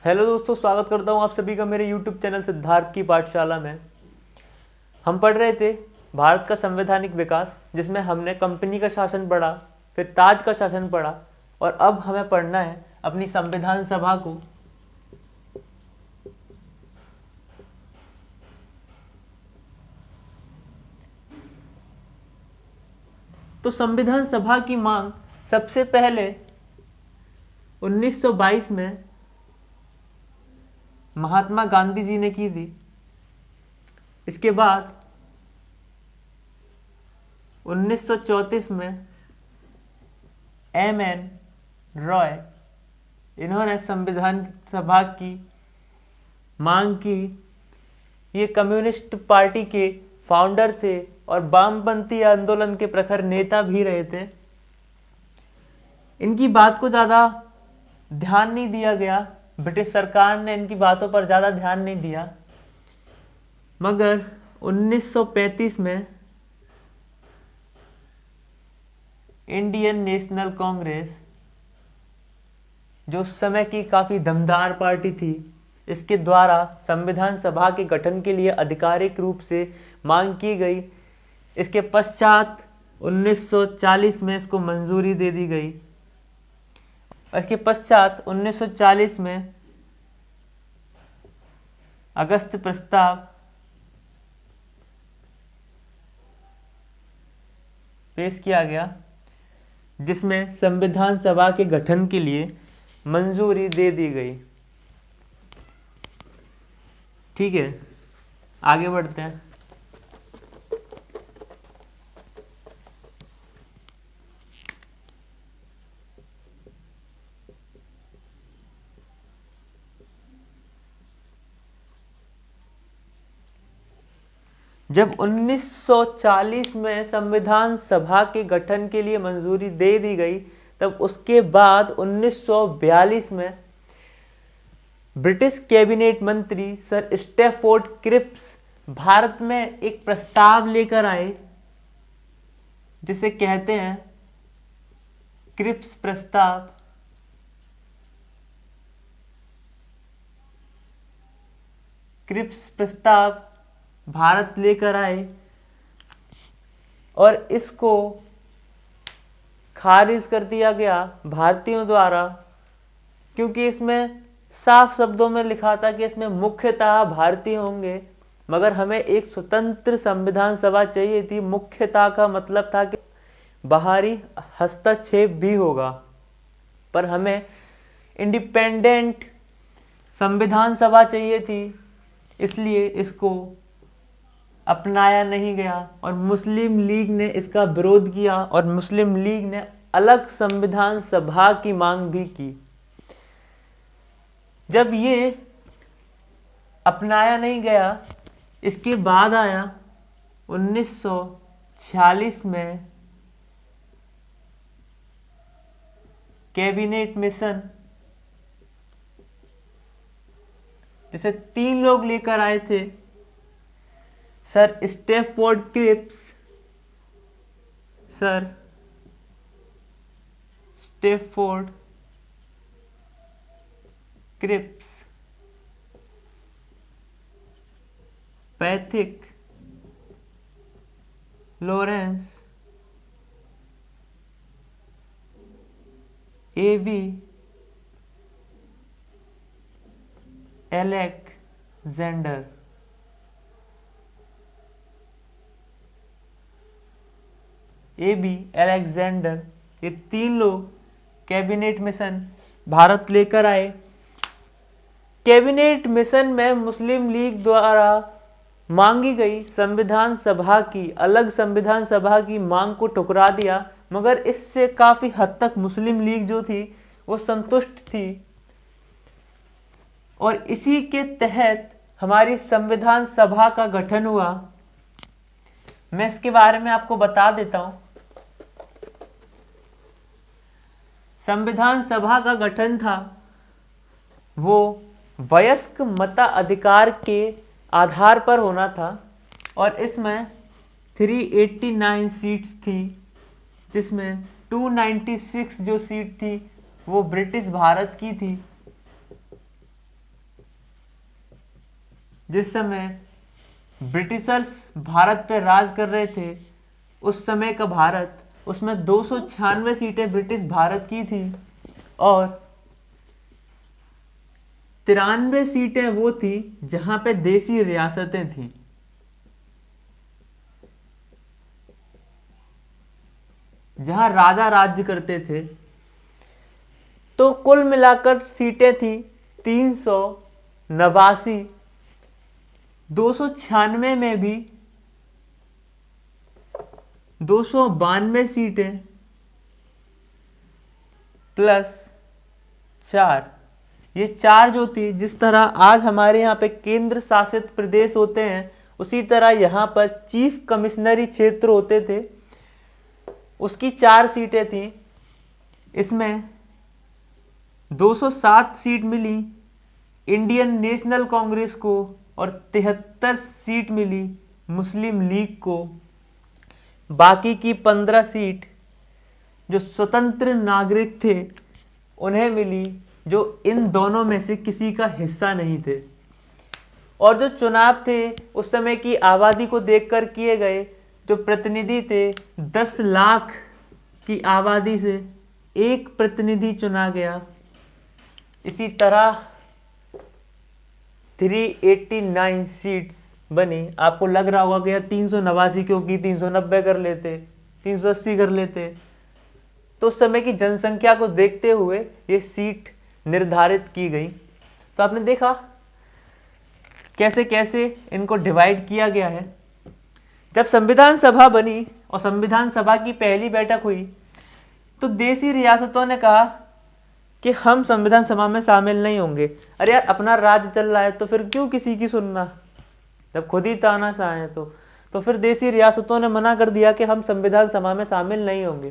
Hello दोस्तों, स्वागत करता हूं आप सभी का मेरे YouTube चैनल सिद्धार्थ की पाठशाला में। हम पढ़ रहे थे भारत का संवैधानिक विकास, जिसमें हमने कंपनी का शासन पढ़ा, फिर ताज का शासन पढ़ा और अब हमें पढ़ना है अपनी संविधान सभा को। तो संविधान सभा की मांग सबसे पहले 1922 में महात्मा गांधी जी ने की थी। इसके बाद 1934 में M.N. रॉय इन्होंने संविधान सभा की मांग की। ये कम्युनिस्ट पार्टी के फाउंडर थे और वामपंथी आंदोलन के प्रखर नेता भी रहे थे। इनकी बात को ज़्यादा ध्यान नहीं दिया गया, ब्रिटिश सरकार ने इनकी बातों पर ज़्यादा ध्यान नहीं दिया। मगर 1935 में इंडियन नेशनल कांग्रेस, जो उस समय की काफ़ी दमदार पार्टी थी, इसके द्वारा संविधान सभा के गठन के लिए आधिकारिक रूप से मांग की गई। इसके पश्चात 1940 में इसको मंजूरी दे दी गई। इसके पश्चात 1940 में अगस्त प्रस्ताव पेश किया गया, जिसमें संविधान सभा के गठन के लिए मंजूरी दे दी गई। ठीक है, आगे बढ़ते हैं। जब 1940 में संविधान सभा के गठन के लिए मंजूरी दे दी गई, तब उसके बाद 1942 में ब्रिटिश कैबिनेट मंत्री सर स्टैफोर्ड क्रिप्स भारत में एक प्रस्ताव लेकर आए, जिसे कहते हैं क्रिप्स प्रस्ताव। क्रिप्स प्रस्ताव भारत लेकर आए और इसको खारिज कर दिया गया भारतीयों द्वारा, क्योंकि इसमें साफ शब्दों में लिखा था कि इसमें मुख्यतः भारतीय होंगे, मगर हमें एक स्वतंत्र संविधान सभा चाहिए थी। मुख्यतः का मतलब था कि बाहरी हस्तक्षेप भी होगा, पर हमें इंडिपेंडेंट संविधान सभा चाहिए थी, इसलिए इसको अपनाया नहीं गया और मुस्लिम लीग ने इसका विरोध किया और मुस्लिम लीग ने अलग संविधान सभा की मांग भी की। जब ये अपनाया नहीं गया, इसके बाद आया 1946 में कैबिनेट मिशन, जिसे 3 लोग लेकर आए थे, sir Stafford Cripps, sir Stafford Cripps, Pethick Lawrence, AV Alexander. AB Alexander, ये 3 लोग कैबिनेट मिशन भारत लेकर आए। कैबिनेट मिशन में मुस्लिम लीग द्वारा मांगी गई संविधान सभा की, अलग संविधान सभा की मांग को ठुकरा दिया, मगर इससे काफी हद तक मुस्लिम लीग जो थी वो संतुष्ट थी और इसी के तहत हमारी संविधान सभा का गठन हुआ। मैं इसके बारे में आपको बता देता हूं। संविधान सभा का गठन था वो वयस्क मताधिकार के आधार पर होना था और इसमें 389 सीट्स थी, जिसमें 296 जो सीट थी वो ब्रिटिश भारत की थी जिस समय ब्रिटिशर्स भारत पे राज कर रहे थे, उस समय का भारत, उसमें 296 सीटें ब्रिटिश भारत की थी और 93 सीटें वो थी जहां पे देसी रियासतें थी। जहां राजा राज्य करते थे। तो कुल मिलाकर सीटें थी 389। 296 में भी 292 सीटें प्लस 4, ये 4 जो थी, जिस तरह आज हमारे यहाँ पे केंद्र शासित प्रदेश होते हैं, उसी तरह यहाँ पर चीफ कमिश्नरी क्षेत्र होते थे, उसकी 4 सीटें थी। इसमें 207 सीट मिली इंडियन नेशनल कांग्रेस को और 73 सीट मिली मुस्लिम लीग को। बाकी की 15 सीट जो स्वतंत्र नागरिक थे उन्हें मिली, जो इन दोनों में से किसी का हिस्सा नहीं थे। और जो चुनाव थे उस समय की आबादी को देखकर किए गए, जो प्रतिनिधि थे 10 लाख की आबादी से एक प्रतिनिधि चुना गया। इसी तरह 389 सीट्स बनी। आपको लग रहा होगा कि यार 389 क्यों की, 390 कर लेते, 380 कर लेते। तो उस समय की जनसंख्या को देखते हुए ये सीट निर्धारित की गई। तो आपने देखा कैसे कैसे इनको डिवाइड किया गया है। जब संविधान सभा बनी और संविधान सभा की पहली बैठक हुई तो देसी रियासतों ने कहा कि हम संविधान सभा में शामिल नहीं होंगे। अरे यार, अपना राज्य चल रहा है तो फिर क्यों किसी की सुनना, जब खुद ही तानाशाह है। तो फिर देसी रियासतों ने मना कर दिया कि हम संविधान सभा में शामिल नहीं होंगे।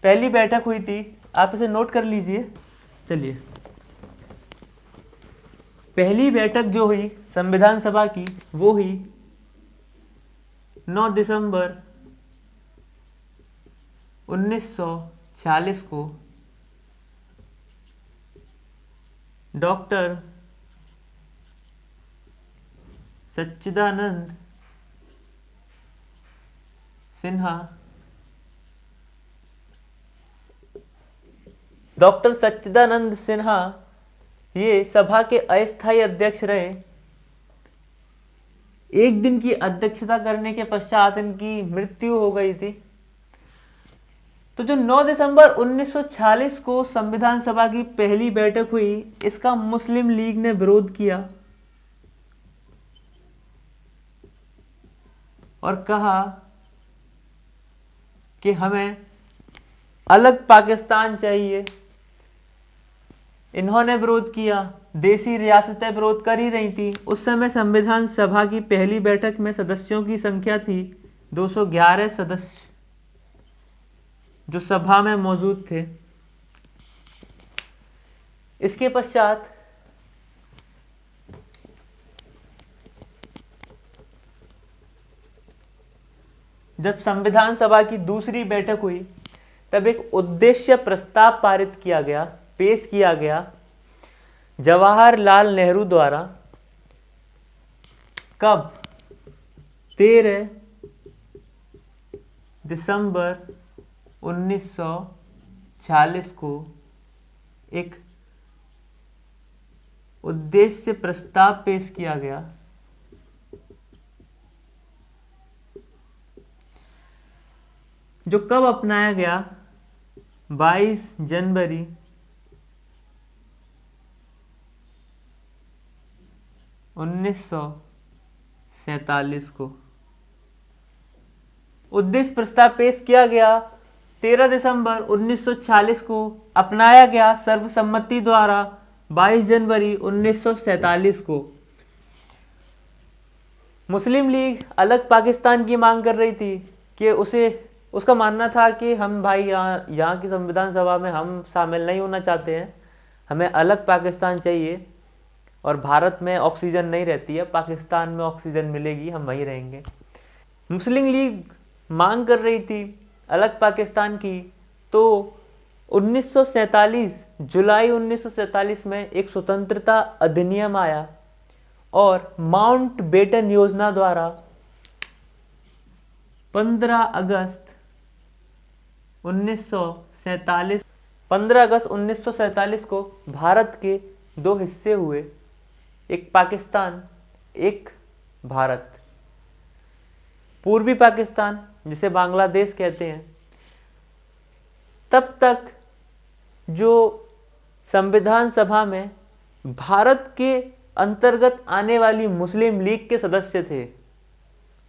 पहली बैठक हुई थी, आप इसे नोट कर लीजिए। चलिए, पहली बैठक जो हुई संविधान सभा की वो हुई 9 दिसंबर 1946 को। डॉक्टर सच्चिदानंद सिन्हा, डॉक्टर सच्चिदानंद सिन्हा ये सभा के अस्थायी अध्यक्ष रहे। एक दिन की अध्यक्षता करने के पश्चात इनकी मृत्यु हो गई थी। तो जो 9 दिसंबर 1946 को संविधान सभा की पहली बैठक हुई, इसका मुस्लिम लीग ने विरोध किया और कहा कि हमें अलग पाकिस्तान चाहिए। इन्होंने विरोध किया, देसी रियासतें विरोध कर ही रही थी। उस समय संविधान सभा की पहली बैठक में सदस्यों की संख्या थी 211 सदस्य जो सभा में मौजूद थे। इसके पश्चात जब संविधान सभा की दूसरी बैठक हुई तब एक उद्देश्य प्रस्ताव पारित किया गया, पेश किया गया जवाहरलाल नेहरू द्वारा। कब? 13 दिसंबर 1946 को एक उद्देश्य प्रस्ताव पेश किया गया जो कब अपनाया गया? 22 जनवरी 1947 को। उद्देश्य प्रस्ताव पेश किया गया 13 दिसंबर 1946 को, अपनाया गया सर्वसम्मति द्वारा 22 जनवरी 1947 को। मुस्लिम लीग अलग पाकिस्तान की मांग कर रही थी कि उसका मानना था कि हम भाई यहाँ की संविधान सभा में हम शामिल नहीं होना चाहते हैं, हमें अलग पाकिस्तान चाहिए और भारत में ऑक्सीजन नहीं रहती है, पाकिस्तान में ऑक्सीजन मिलेगी, हम वहीं रहेंगे। मुस्लिम लीग मांग कर रही थी अलग पाकिस्तान की। तो 1947 जुलाई 1947 में एक स्वतंत्रता अधिनियम आया और माउंट बेटन योजना द्वारा 15 अगस्त 1947 15 अगस्त 1947 को भारत के दो हिस्से हुए, एक पाकिस्तान, एक भारत। पूर्वी पाकिस्तान, जिसे बांग्लादेश कहते हैं, तब तक जो संविधान सभा में भारत के अंतर्गत आने वाली मुस्लिम लीग के सदस्य थे।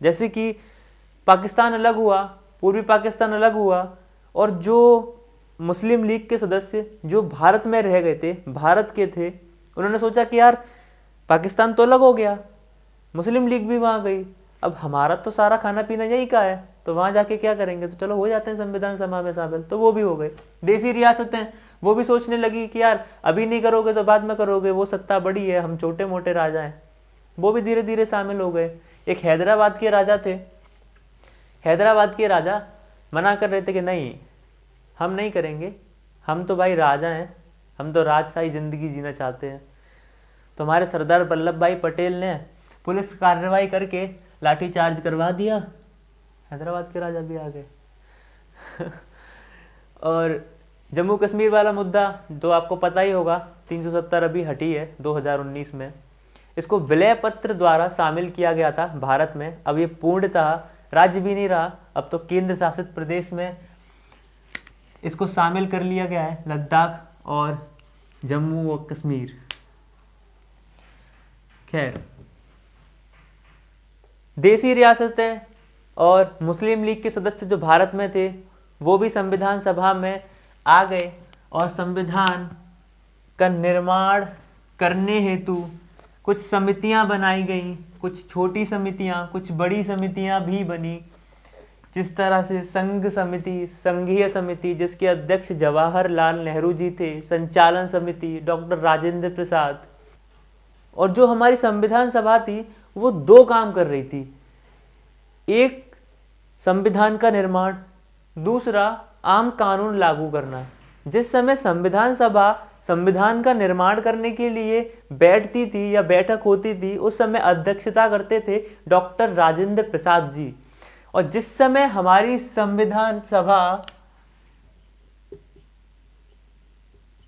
जैसे कि पाकिस्तान अलग हुआ, पूर्वी पाकिस्तान अलग हुआ, और जो मुस्लिम लीग के सदस्य जो भारत में रह गए थे, भारत के थे, उन्होंने सोचा कि यार पाकिस्तान तो अलग हो गया, मुस्लिम लीग भी वहाँ गई, अब हमारा तो सारा खाना पीना यही का है, तो वहाँ जाके क्या करेंगे, तो चलो हो जाते हैं संविधान सभा में शामिल। तो वो भी हो गए। देसी रियासतें वो भी सोचने लगी कि यार अभी नहीं करोगे तो बाद में करोगे, वो सत्ता बड़ी है, हम छोटे मोटे राजा हैं। वो भी धीरे धीरे शामिल हो गए। एक हैदराबाद के राजा थे, हैदराबाद के राजा मना कर रहे थे कि नहीं, हम नहीं करेंगे, हम तो भाई राजा हैं, हम तो राजशाही ज़िंदगी जीना चाहते हैं। तो हमारे सरदार वल्लभ भाई पटेल ने पुलिस कार्रवाई करके लाठीचार्ज करवा दिया, हैदराबाद के राजा भी आ गए। और जम्मू कश्मीर वाला मुद्दा तो आपको पता ही होगा, 370 अभी हटी है 2019 में। इसको विलय पत्र द्वारा शामिल किया गया था भारत में। अब ये पूर्णतः राज्य भी नहीं रहा, अब तो केंद्र शासित प्रदेश में इसको शामिल कर लिया गया है, लद्दाख और जम्मू और कश्मीर। खैर, देसी रियासतें और मुस्लिम लीग के सदस्य जो भारत में थे वो भी संविधान सभा में आ गए, और संविधान का निर्माण करने हेतु कुछ समितियां बनाई गई, कुछ छोटी समितियां, कुछ बड़ी समितियां भी बनी। जिस तरह से संघ समिति, संघीय समिति, जिसके अध्यक्ष जवाहरलाल नेहरू जी थे, संचालन समिति डॉक्टर राजेंद्र प्रसाद। और जो हमारी संविधान सभा थी वो दो काम कर रही थी, एक संविधान का निर्माण, दूसरा आम कानून लागू करना। जिस समय संविधान सभा संविधान का निर्माण करने के लिए बैठती थी या बैठक होती थी, उस समय अध्यक्षता करते थे डॉक्टर राजेंद्र प्रसाद जी। और जिस समय हमारी संविधान सभा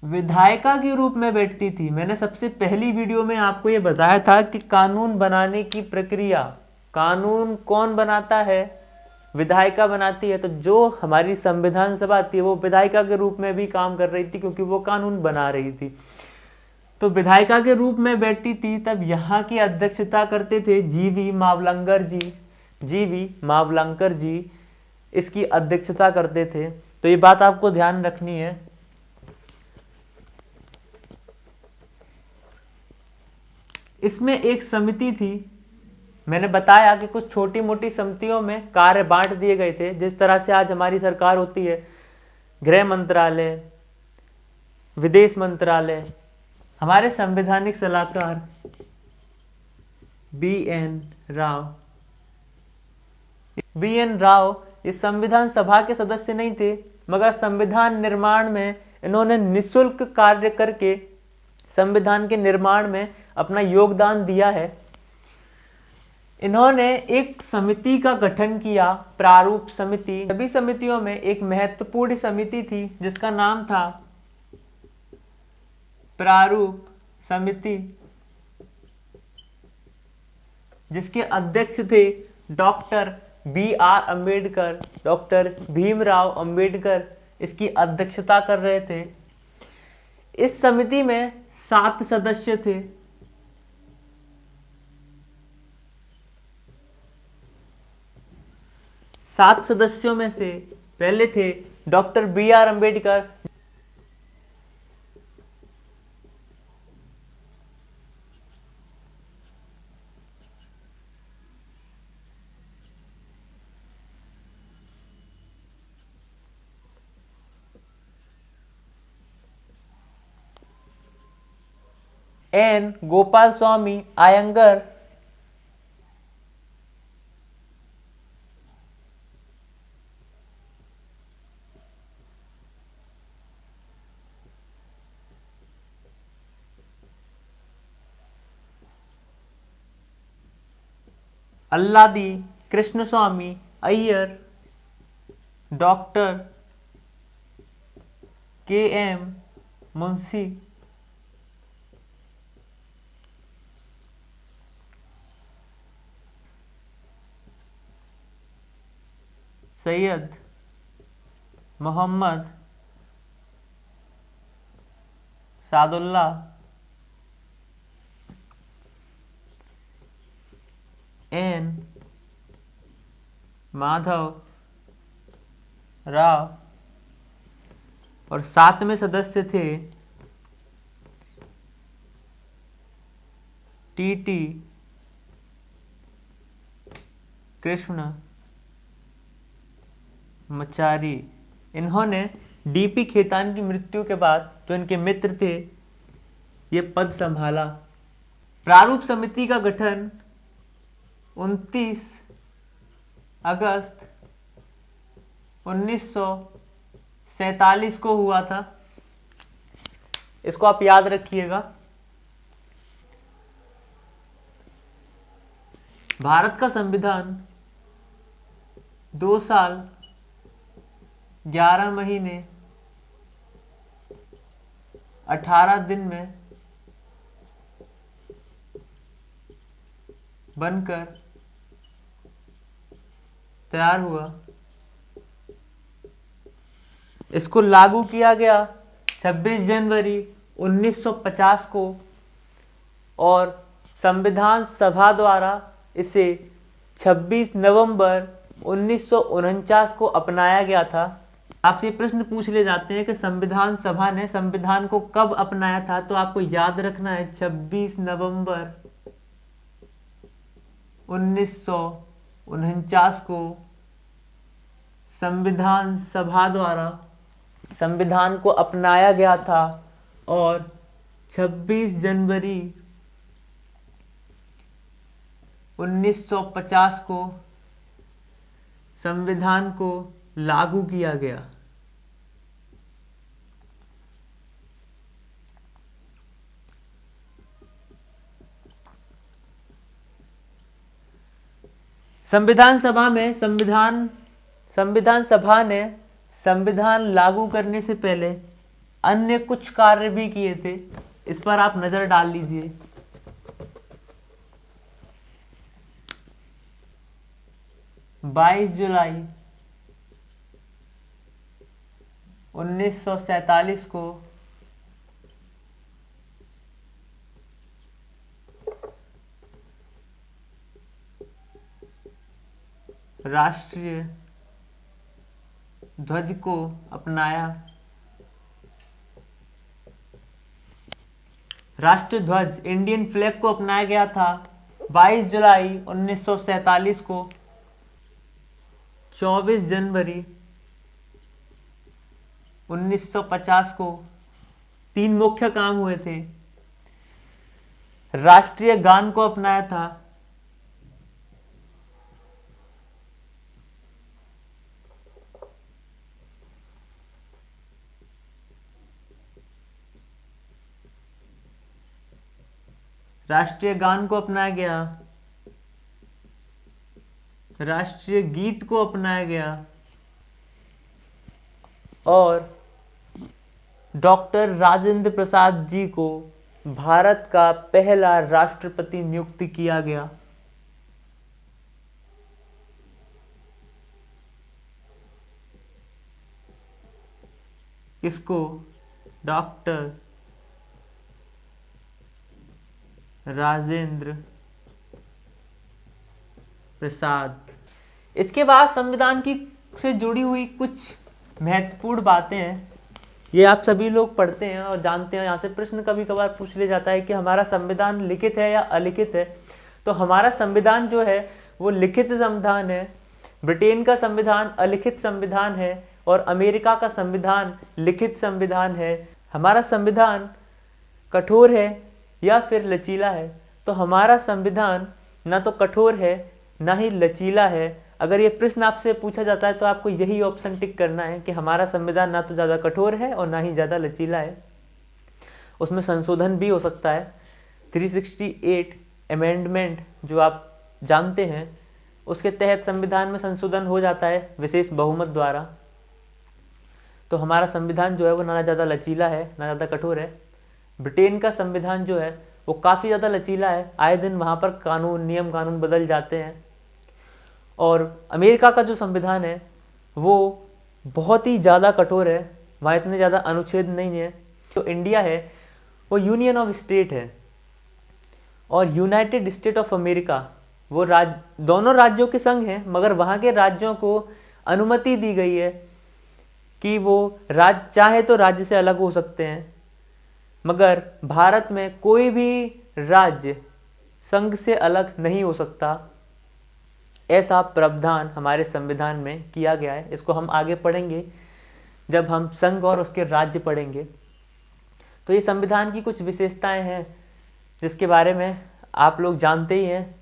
विधायिका के रूप में बैठती थी, मैंने सबसे पहली वीडियो में आपको ये बताया था कि कानून बनाने की प्रक्रिया, कानून कौन बनाता है, विधायिका बनाती है। तो जो हमारी संविधान सभा थी वो विधायिका के रूप में भी काम कर रही थी, क्योंकि वो कानून बना रही थी। तो विधायिका के रूप में बैठती थी, तब यहाँ की अध्यक्षता करते थे जीवी मावलंकर जी। जीवी मावलंकर जी इसकी अध्यक्षता करते थे। तो ये बात आपको ध्यान रखनी है। इसमें एक समिति थी, मैंने बताया कि कुछ छोटी मोटी समितियों में कार्य बांट दिए गए थे। जिस तरह से आज हमारी सरकार होती है, गृह मंत्रालय, विदेश मंत्रालय। हमारे संवैधानिक सलाहकार BN राव इस संविधान सभा के सदस्य नहीं थे, मगर संविधान निर्माण में इन्होंने निःशुल्क कार्य करके संविधान के निर्माण में अपना योगदान दिया है। इन्होंने एक समिति का गठन किया, प्रारूप समिति। सभी समितियों में एक महत्वपूर्ण समिति थी जिसका नाम था प्रारूप समिति, जिसके अध्यक्ष थे doctor BR Ambedkar, doctor Bhimrao Ambedkar इसकी अध्यक्षता कर रहे थे। इस समिति में 7 सदस्य थे। सात सदस्यों में से पहले थे doctor BR Ambedkar, N Gopalaswami Ayyangar, Alladi Krishnaswamy Ayyar, doctor KM. Munshi, Syed Mohammad Saadulla, N Madhav Rao, और 7वें सदस्य थे टी.टी. कृष्ण मचारी। इन्होंने डी.पी. खेतान की मृत्यु के बाद जो इनके मित्र थे ये पद संभाला। प्रारूप समिति का गठन 29 अगस्त 1947 को हुआ था। इसको आप याद रखिएगा। भारत का संविधान 2 साल 11 महीने 18 दिन में बनकर तैयार हुआ। इसको लागू किया गया 26 जनवरी 1950 को और संविधान सभा द्वारा इसे 26 नवंबर 1949 को अपनाया गया था। आपसे प्रश्न पूछ ले जाते हैं कि संविधान सभा ने संविधान को कब अपनाया था, तो आपको याद रखना है 26 नवंबर 1949 को संविधान सभा द्वारा संविधान को अपनाया गया था और 26 जनवरी 1950 को संविधान को लागू किया गया। संविधान सभा में संविधान सभा ने संविधान लागू करने से पहले अन्य कुछ कार्य भी किए थे। इस पर आप नजर डाल लीजिए। बाईस जुलाई 1947 को राष्ट्रीय ध्वज को अपनाया। राष्ट्रीय ध्वज इंडियन फ्लैग को अपनाया गया था 22 जुलाई 1947 को। 24 जनवरी 1950 को 3 मुख्य काम हुए थे। राष्ट्रीय गान को अपनाया था, राष्ट्रीय गान को अपनाया गया, राष्ट्रीय गीत को अपनाया गया और डॉक्टर राजेंद्र प्रसाद जी को भारत का पहला राष्ट्रपति नियुक्त किया गया। इसको डॉक्टर राजेंद्र प्रसाद। इसके बाद संविधान की से जुड़ी हुई कुछ महत्वपूर्ण बातें हैं। ये आप सभी लोग पढ़ते हैं और जानते हैं। यहाँ से प्रश्न कभी कभार पूछ लिया जाता है कि हमारा संविधान लिखित है या अलिखित है। तो हमारा संविधान जो है वो लिखित संविधान है। ब्रिटेन का संविधान अलिखित संविधान है और अमेरिका का संविधान लिखित संविधान है। हमारा संविधान कठोर है या फिर लचीला है। तो हमारा संविधान ना तो कठोर है ना ही लचीला है। अगर ये प्रश्न आपसे पूछा जाता है तो आपको यही ऑप्शन टिक करना है कि हमारा संविधान ना तो ज़्यादा कठोर है और ना ही ज़्यादा लचीला है। उसमें संशोधन भी हो सकता है। 368 अमेंडमेंट जो आप जानते हैं उसके तहत संविधान में संशोधन हो जाता है विशेष बहुमत द्वारा। तो हमारा संविधान जो है वो ना ज़्यादा लचीला है ना ज़्यादा कठोर है। ब्रिटेन का संविधान जो है वो काफ़ी ज़्यादा लचीला है, आए दिन वहाँ पर नियम कानून बदल जाते हैं। और अमेरिका का जो संविधान है वो बहुत ही ज़्यादा कठोर है, वहाँ इतने ज़्यादा अनुच्छेद नहीं है। जो इंडिया है वो यूनियन ऑफ स्टेट है, और यूनाइटेड स्टेट ऑफ अमेरिका वो दोनों राज्यों के संघ हैं, मगर वहाँ के राज्यों को अनुमति दी गई है कि वो राज्य चाहे तो राज्य से अलग हो सकते हैं, मगर भारत में कोई भी राज्य संघ से अलग नहीं हो सकता। ऐसा प्रावधान हमारे संविधान में किया गया है। इसको हम आगे पढ़ेंगे जब हम संघ और उसके राज्य पढ़ेंगे। तो ये संविधान की कुछ विशेषताएं हैं जिसके बारे में आप लोग जानते ही हैं,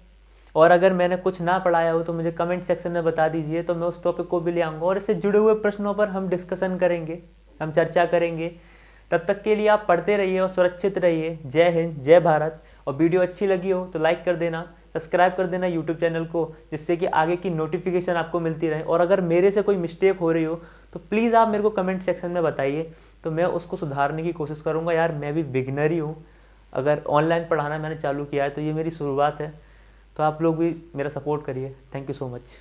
और अगर मैंने कुछ ना पढ़ाया हो तो मुझे कमेंट सेक्शन में बता दीजिए, तो मैं उस टॉपिक को भी ले आऊँगा और इससे जुड़े हुए प्रश्नों पर हम डिस्कशन करेंगे, हम चर्चा करेंगे। तब तक के लिए आप पढ़ते रहिए और सुरक्षित रहिए। जय हिंद, जय भारत। और वीडियो अच्छी लगी हो तो लाइक कर देना, सब्सक्राइब कर देना यूट्यूब चैनल को, जिससे कि आगे की नोटिफिकेशन आपको मिलती रहे। और अगर मेरे से कोई मिस्टेक हो रही हो तो प्लीज़ आप मेरे को कमेंट सेक्शन में बताइए, तो मैं उसको सुधारने की कोशिश करूँगा। यार मैं भी बिगनर ही हूँ, अगर ऑनलाइन पढ़ाना मैंने चालू किया है तो ये मेरी शुरुआत है, तो आप लोग भी मेरा सपोर्ट करिए। Thank you so much.